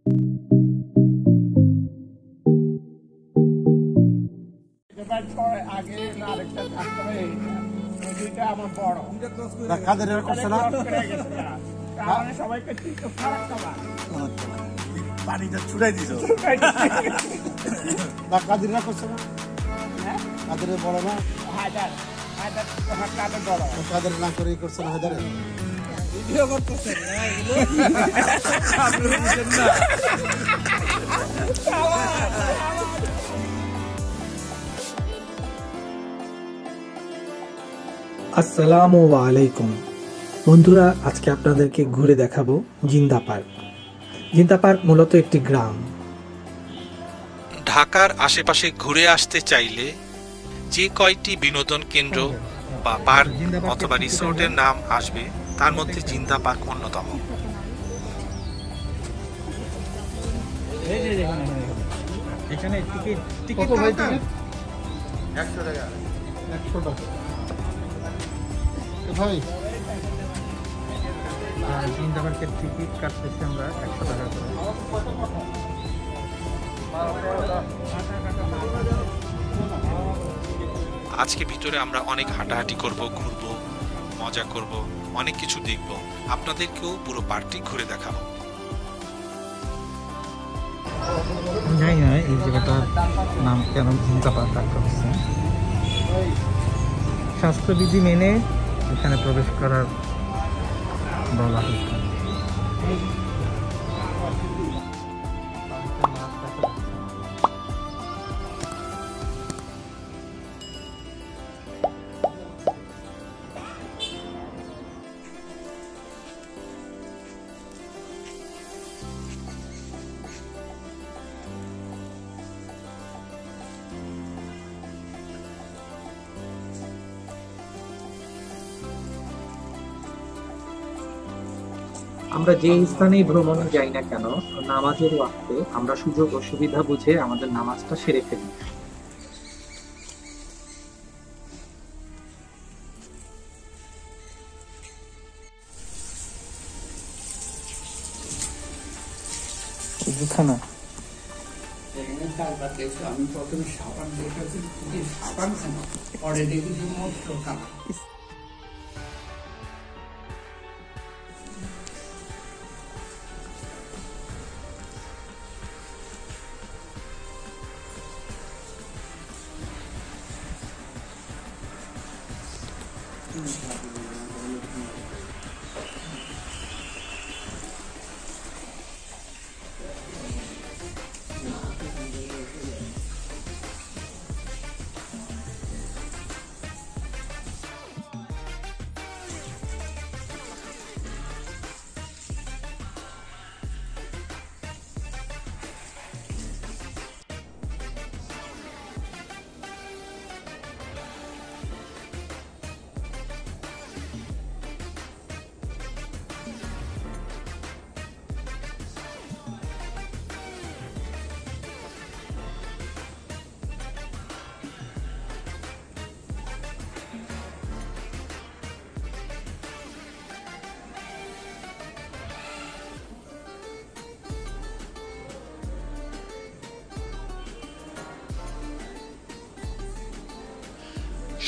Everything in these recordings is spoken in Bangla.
পানিটা ছুটাই দিছ কাদিরা করছে না, কাদের বড় না, কাদের না করে করছে না, হায়দারে ভিডিও করতেছে আসসালামু আলাইকুম বন্ধুরা, আজকে আপনাদেরকে ঘুরে দেখাবো জিন্দা পার্ক। জিন্দা পার্ক মূলত একটি গ্রাম। ঢাকার আশেপাশে ঘুরে আসতে চাইলে যে কয়টি বিনোদন কেন্দ্র বা পার্ক অথবা রিসোর্টের নাম আসবে তার মধ্যে জিন্দা পার্ক অন্যতম। এখানে টিকিট 100 টাকা। 100 টাকা ভাই, জিন্দা পার্কের টিকিট কাটতেছি আমরা 100 টাকা করে। আজকে ভিতরে আমরা অনেক হাঁটাহাঁটি করব, ঘুরবো, মজা করব, অনেক কিছু দেখব। আপনাদেরকেও পুরো পার্কটি ঘুরে দেখাবো। জানি না এই জায়গাটার নাম কেন জিন্দা পার্ক রাখা হচ্ছে। স্বাস্থ্যবিধি মেনে এখানে প্রবেশ করার বলা হচ্ছে। আমরা যে স্থানেই ভ্রমণে যাই না কেন, নামাজের ওয়াক্তে আমরা সুযোগ ও সুবিধা বুঝে আমাদের নামাজটা সেরে ফেলি। খানা আমি প্রথমে সাবান দেখেছি, সাবান খানা পরে দেখেছি মস্ত খানা।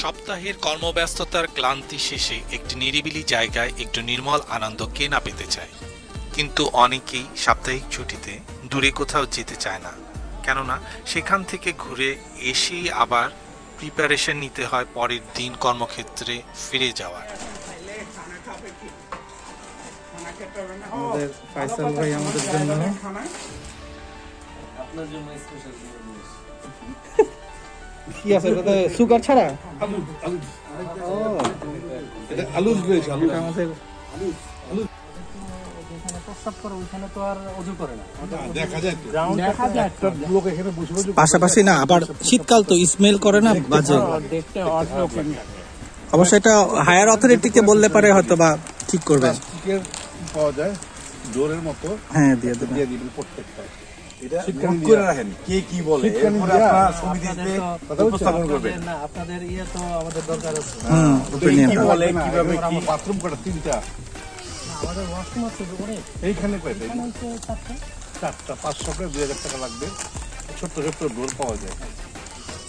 সপ্তাহের কর্মব্যস্ততার ক্লান্তি শেষে একটি নিরিবিলি জায়গায় একটু নির্মল আনন্দ কে না পেতে চায়, কিন্তু অনেকেই সাপ্তাহিক ছুটিতে দূরে কোথাও যেতে চায় না, কেননা সেখান থেকে ঘুরে এসেই আবার প্রিপারেশন নিতে হয় পরের দিন কর্মক্ষেত্রে ফিরে যাওয়ার। আমাদের ফাইসাল ভাই আমাদের জন্য কি আছে সুগার ছাড়া আলু আমাদের পাশাপাশি না, আবার শীতকাল তো স্মেল করে না বাজে। অবশ্য এটা হায়ার অথরিটিকে বললে পারে হয়তো বা ঠিক করবে। পাওয়া যায় ডোরের মতো, হ্যাঁ দিয়ে দিবেন প্রত্যেকটা। এটা নোট করে রাখেন কে কি বলে, এরপর আপনারা ছবি দিতে উপস্থাপন করবেন। না আপনাদের তো আমাদের দরকার আছে। কি বলে কিভাবে কি বাথরুম কটা 3টা, আমাদের ওয়াশরুম আছে ওখানে, এইখানে কয়টা? 4টা 500 করে 2000 টাকা লাগবে। ছোট্ট ছোট্ট ডোর পাওয়া যায়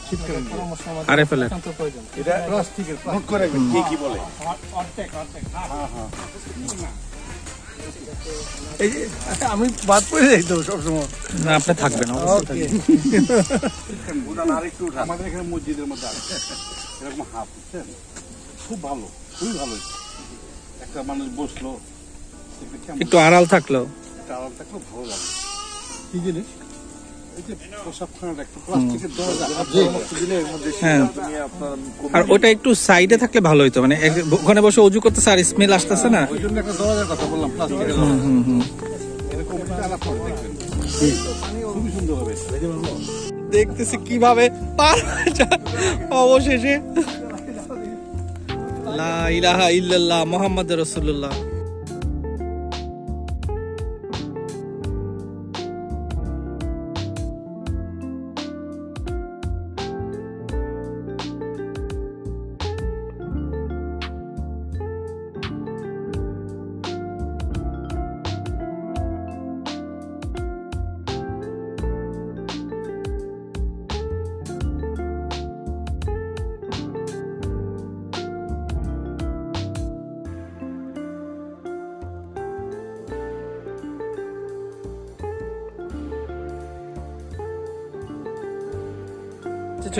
শীতকালীন ডোর। আরে ফেলে এটা প্লাস্টিকের, নোট করে রাখবেন কে কি বলে। এই যে আমি বাদ পড়ে যাই তো সবসময়। না আপনি থাকবেন উঠান আরেকটু উঠান। আমাদের এখানে মসজিদের মধ্যে আছে এরকম হাফ, বুঝছেন? খুব ভালো, খুবই ভালো। একটা মানুষ বসলো, একটু আড়াল থাকলো। আরাম থাকলেও ভালো লাগে। কি জিনিস? এই যে প্রসাবখানাটা একটা প্লাস্টিকের দরজা, পরামর্শ দিলে এর মধ্যে হ্যাঁ। নিয়ে আপনার আর ওটা একটু সাইডে থাকলে ভালো হতো, মানে ওখানে বসে অজু করতেছে আর স্মেল আসতেছে না। ওই জন্য একটা দরজার কথা বললাম, প্লাস্টিকের এরকম আলাপ করে দেখবেন, খুবই সুন্দর হবে। দেখতেছি কিভাবে পার হয়ে যায় অবশেষে। লা ইলাহা ইল্লাল্লাহ মুহাম্মাদুর রাসূলুল্লাহ।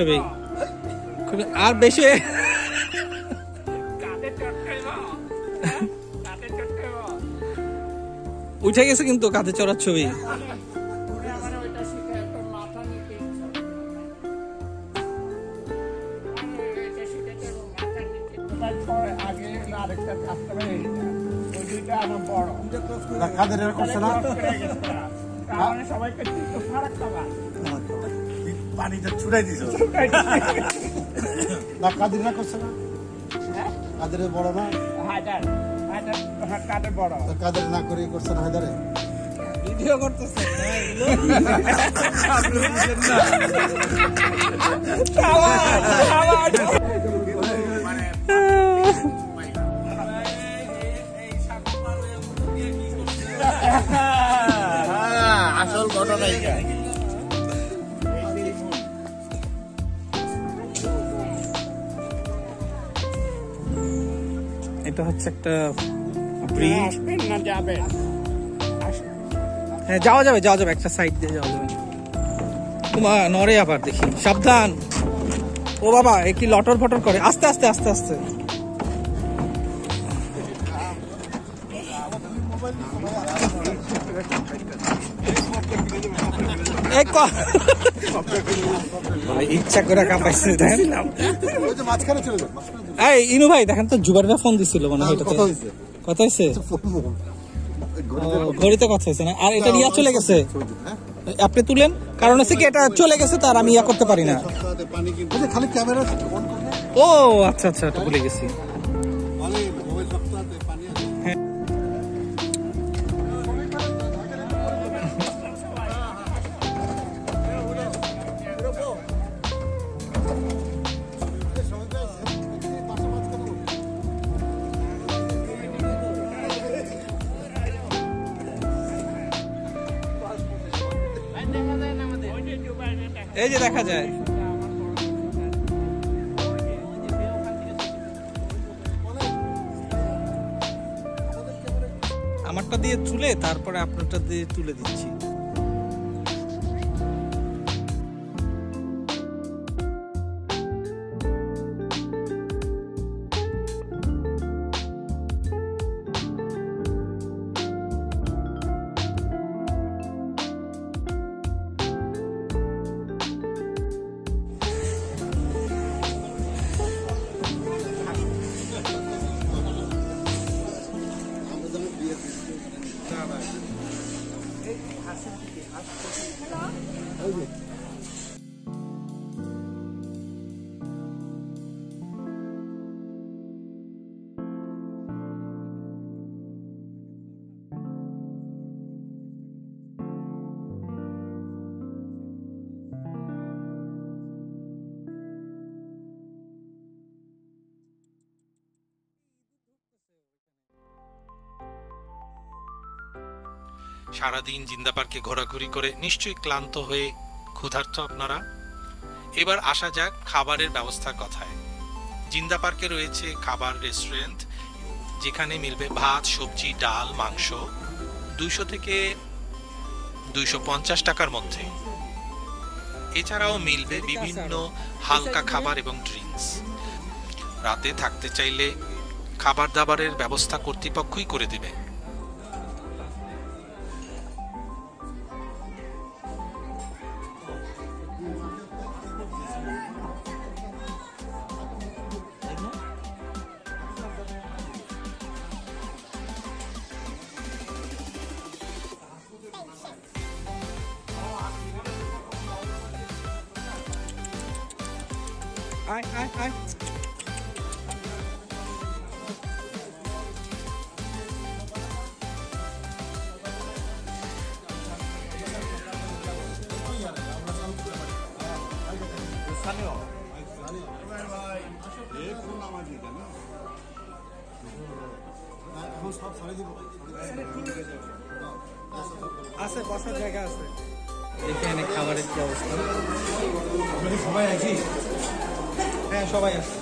ছবি আর বেশি উঠে গেছে কিন্তু কাঁধে চড়ার ছবি। আগে আরেকটা রাস্তা বেরিয়ে যায়, ওই দুইটা আমার বড় কাদের এর করছে না, তাহলে সবাইকে একটু ফারাক খাবার পানিটা ছুটাই দিছ না। কাদের না করছে না, কাদের বড় না, হায়দার হায়দার কাদের বড় কাদের না করে করছে না, হায়দারে ভিডিও করতেছে আসল ঘটনা এটা। এটা হচ্ছে একটা ব্রিজ। না যাবে হ্যাঁ যাওয়া যাবে যাওয়া যাবে, একটা সাইড দিয়ে যাওয়া যাবে। মা নড়ে আবার দেখি, সাবধান। ও বাবা এ কি লটর ফটর করে, আস্তে আস্তে আস্তে আস্তে। ইচ্ছা করে কাঁপাইছে। এই ইনু ভাই দেখেন তো, জুবাররা ফোন দিছিল মনে হয়। কথা হয়েছে, ঘড়িতে কথা হয়েছে না। আর এটা নিয়ে চলে গেছে, আপনি তুলেন, কারণ হচ্ছে কি এটা চলে গেছে তার আমি ইয়া করতে পারি না। খালি ক্যামেরা ও আচ্ছা আচ্ছা, এটা ভুলে গেছি। এই যে দেখা যায়, আমারটা দিয়ে তুলে তারপরে আপনারটা দিয়ে তুলে দিচ্ছি। সারাদিন জিন্দা পার্কে ঘোরাঘুরি করে নিশ্চয়ই ক্লান্ত হয়ে ক্ষুধার্ত আপনারা। এবার আসা যাক খাবারের ব্যবস্থার কথায়। জিন্দা পার্কে রয়েছে খাবার রেস্টুরেন্ট, যেখানে মিলবে ভাত, সবজি, ডাল, মাংস 200 থেকে 250 টাকার মধ্যে। এছাড়াও মিলবে বিভিন্ন হালকা খাবার এবং ড্রিঙ্কস। রাতে থাকতে চাইলে খাবার দাবারের ব্যবস্থা কর্তৃপক্ষই করে দেবে। আয় আয় আয়। আছে, বসার জায়গা আছে। এখানে খাবারের কি অবস্থা? সবাই আছি? হ্যাঁ, সবাই আছে।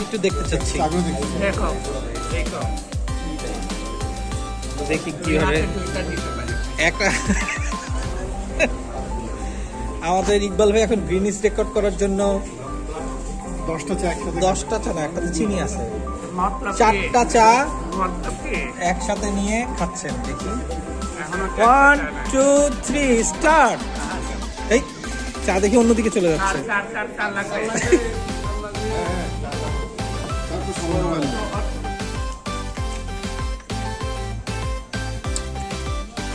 একটু দেখতে চাচ্ছি, দেখো দেখো দেখি কি হবে। একটা আমাদের ইকবাল ভাই এখন গ্রিনিস রেকর্ড করার জন্য 10টা চা একসাথে 10টা চা না, একটাতে চিনি আছে, মতলব 4টা চা কি একসাথে নিয়ে খাচ্ছেন। দেখি, এখনো 1 2 3 স্টার্ট। এই চা দেখি অন্যদিকে চলে যাচ্ছে। চার লাগবে। তারপর সময় লাগবে।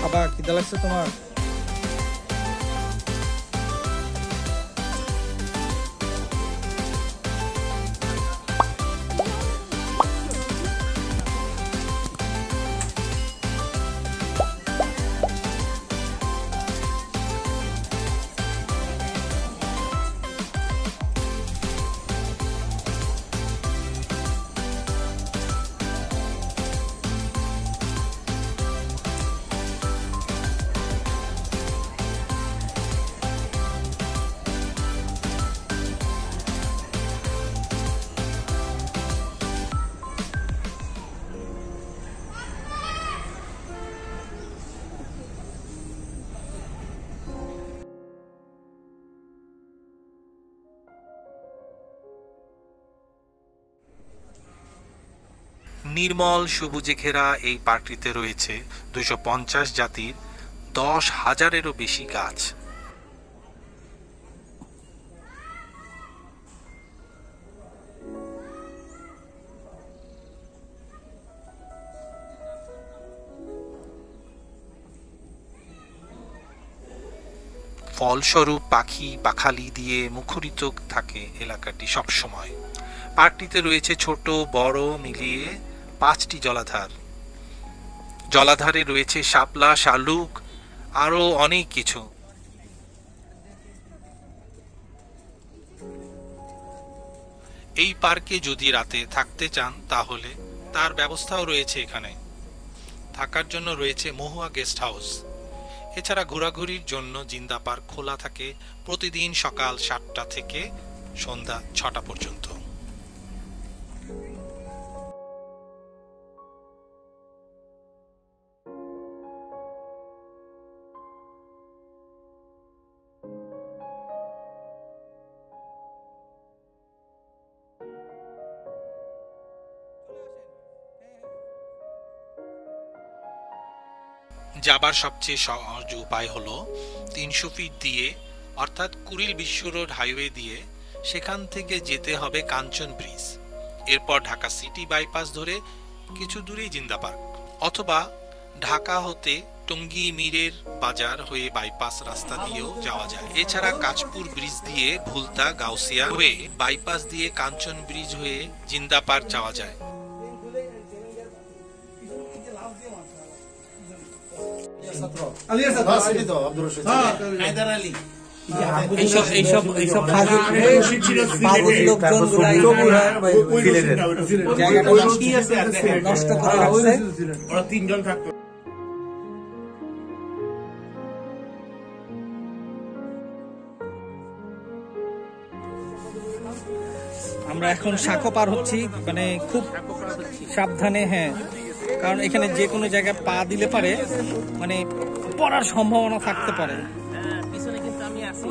আবার খিদা লাগছে তোমার? নির্মল সবুজে ঘেরা এই পার্কটিতে রয়েছে 250 জাতির 10,000-এরও বেশি গাছ। ফলস্বরূপ পাখি পাখালি দিয়ে মুখরিত থাকে এলাকাটি সবসময়। পার্কটিতে রয়েছে ছোট বড় মিলিয়ে 5টি জলাধার। জলাধারে রয়েছে শাপলা, শালুক, আরো অনেক কিছু। এই পার্কে যদি রাতে থাকতে চান তাহলে তার ব্যবস্থাও রয়েছে এখানে। থাকার জন্য রয়েছে মহুয়া গেস্ট হাউস। এছাড়া ঘোরাঘুরির জন্য জিন্দা পার্ক খোলা থাকে প্রতিদিন সকাল 7টা থেকে সন্ধ্যা 6টা পর্যন্ত। যাবার সবচেয়ে সহজ উপায় হলো 300 ফিট দিয়ে, অর্থাৎ কুড়িল বিশ্ব রোড হাইওয়ে দিয়ে সেখান থেকে যেতে হবে কাঞ্চন ব্রিজ। এরপর ঢাকা সিটি বাইপাস ধরে কিছু দূরেই জিন্দা পার্ক, অথবা ঢাকা হতে টঙ্গী মিরের বাজার হয়ে বাইপাস রাস্তা দিয়েও যাওয়া যায়। এছাড়া কাঁচপুর ব্রিজ দিয়ে ভুলতা গাউসিয়া হয়ে বাইপাস দিয়ে কাঞ্চন ব্রিজ হয়ে জিন্দা পার্ক যাওয়া যায়। এইসব ফাজিল লোকজনগুলা জায়গাটা নষ্ট করে রাখছে। আমরা এখন শাখো পার হচ্ছি, মানে খুব সাবধানে, হ্যাঁ, কারণ এখানে যে কোনো জায়গায় পা দিলে পারে মানে পড়ার সম্ভাবনা থাকতে পারে। পিছনে কিন্তু আমি আছি।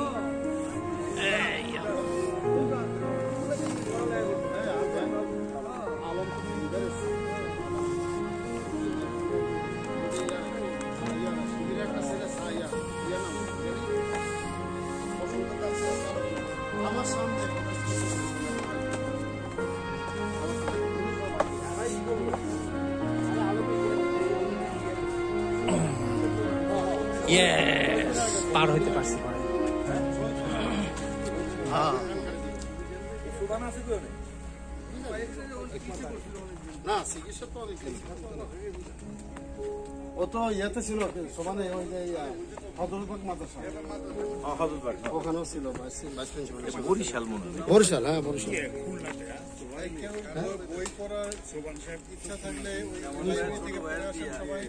ইয়েস, পার হইতে পারছি। ও তো ইয়েতে ছিল সমানে ওই যে হজরতবাগ মাদ্রাসা, ওখানেও ছিল বরিশাল, বরিশাল, হ্যাঁ বরিশাল। বই পড়ার ইচ্ছা থাকলে সবাই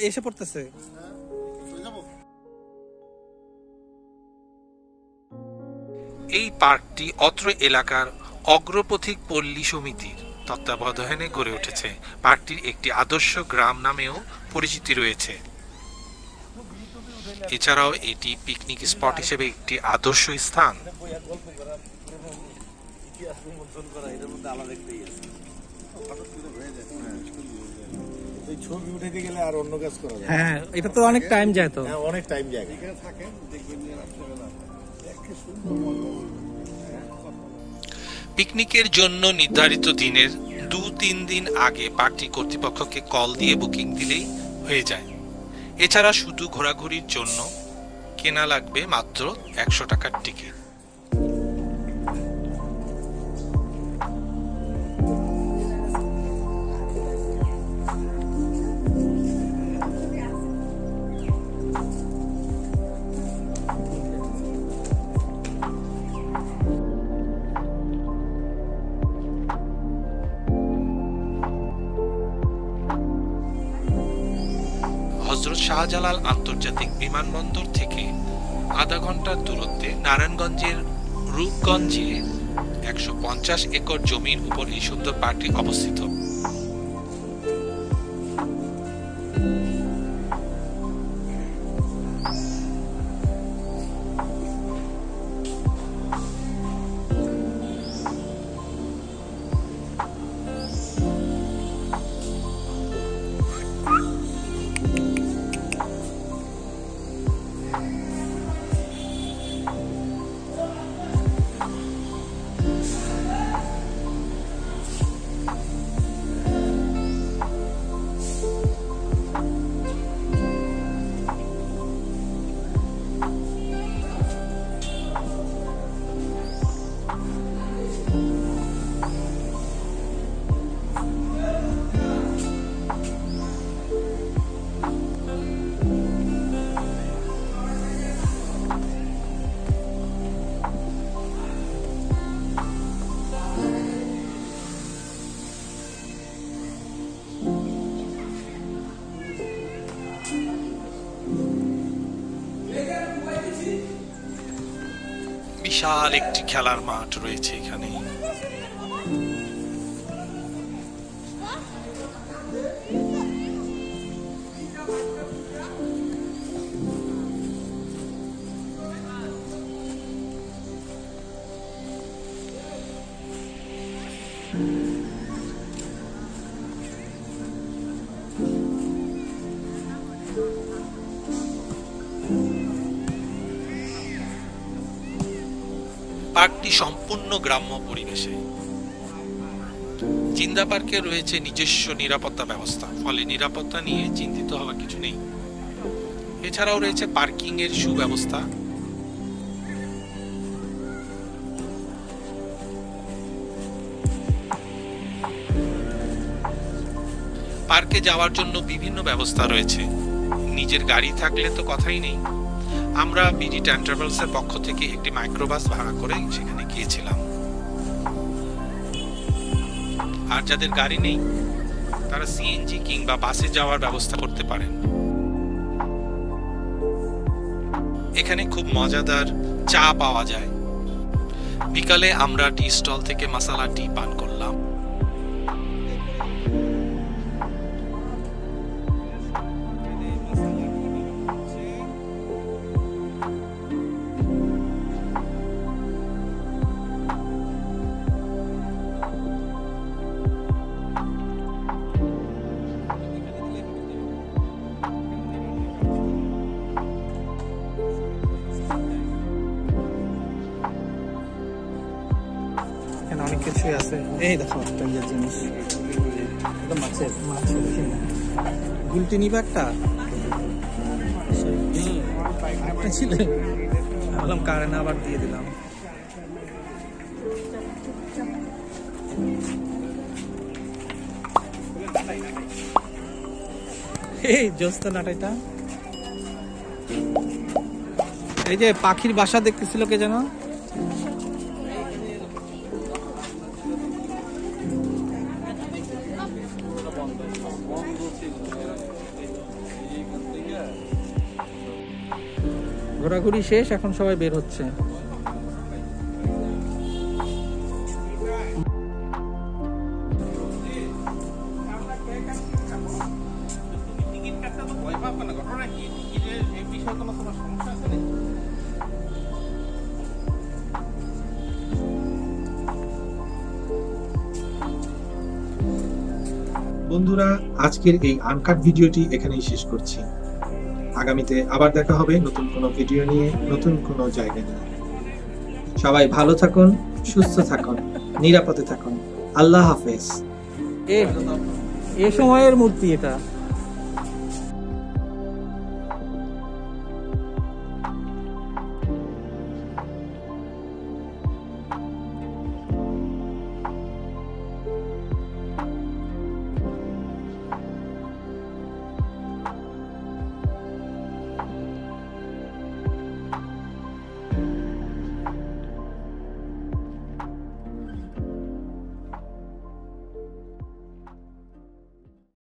এসে পড়তেছে। এই পার্কটি অত্র এলাকার অগ্রপথিক পল্লী সমিতির তত্ত্বাবধানে গড়ে উঠেছে। পার্কটির একটি আদর্শ গ্রাম নামেও পরিচিতি রয়েছে। এছাড়াও এটি পিকনিক স্পট হিসেবে একটি আদর্শ স্থান। ছবি উঠাইতে গেলে আর অন্য কাজ করা যায়। হ্যাঁ, এটা তো অনেক টাইম যায়, তো অনেক টাইম যায়। এখানে থাকেন দেখবেন রাত্রেবেলা কি সুন্দর। পিকনিকের জন্য নির্ধারিত দিনের 2-3 দিন আগে পার্কটি কর্তৃপক্ষকে কল দিয়ে বুকিং দিলেই হয়ে যায়। এছাড়া শুধু ঘোরাঘুরির জন্য কেনা লাগবে মাত্র 100 টাকার টিকিট। হযরত শাহজালাল আন্তর্জাতিক বিমানবন্দর থেকে আধা ঘন্টার দূরত্বে নারায়ণগঞ্জের রূপগঞ্জে 150 একর জমির উপর এই সুন্দর পার্কটি অবস্থিত। বিশাল একটি খেলার মাঠ রয়েছে এখানে। পার্কটি সম্পূর্ণ গ্রাম্য পরিবেশে। জিন্দা পার্কে রয়েছে নিজস্ব নিরাপত্তা ব্যবস্থা, ফলে নিরাপত্তা নিয়ে চিন্তিত হওয়ার কিছু নেই। এছাড়াও রয়েছে পার্কিং এর সুব্যবস্থা। পার্কে যাওয়ার জন্য বিভিন্ন ব্যবস্থা রয়েছে, নিজের গাড়ি থাকলে তো কথাই নেই। আমরা বিডি টাইম ট্রাভেলসের পক্ষ থেকে একটি মাইক্রোবাস ভাড়া করে সেখানে গিয়েছিলাম। আর যাদের গাড়ি নেই তারা সিএনজি কিংবা বাসে যাওয়ার ব্যবস্থা করতে পারেন। এখানে খুব মজাদার চা পাওয়া যায়। বিকালে আমরা টি স্টল থেকে মশালা টি পান করলাম। এখানে অনেক কিছুই আছে। এই দেখো একটা ইয়ে জিনিস, মাছের গুলটি নিবে একটা ছিল, বললাম কারে না আবার দিয়ে দিলাম। এই জোস্তা নাটাইটা, এই যে পাখির বাসা দেখতেছিল কে যেন, ঘোরাঘুরি শেষ, এখন সবাই বের হচ্ছে। বন্ধুরা, আজকের এই আনকাট ভিডিওটি এখানেই শেষ করছি। আগামীতে আবার দেখা হবে নতুন কোনো ভিডিও নিয়ে, নতুন কোনো জায়গা নিয়ে। সবাই ভালো থাকুন, সুস্থ থাকুন, নিরাপদে থাকুন। আল্লাহ হাফেজ। এ সময়ের মূর্তি এটা।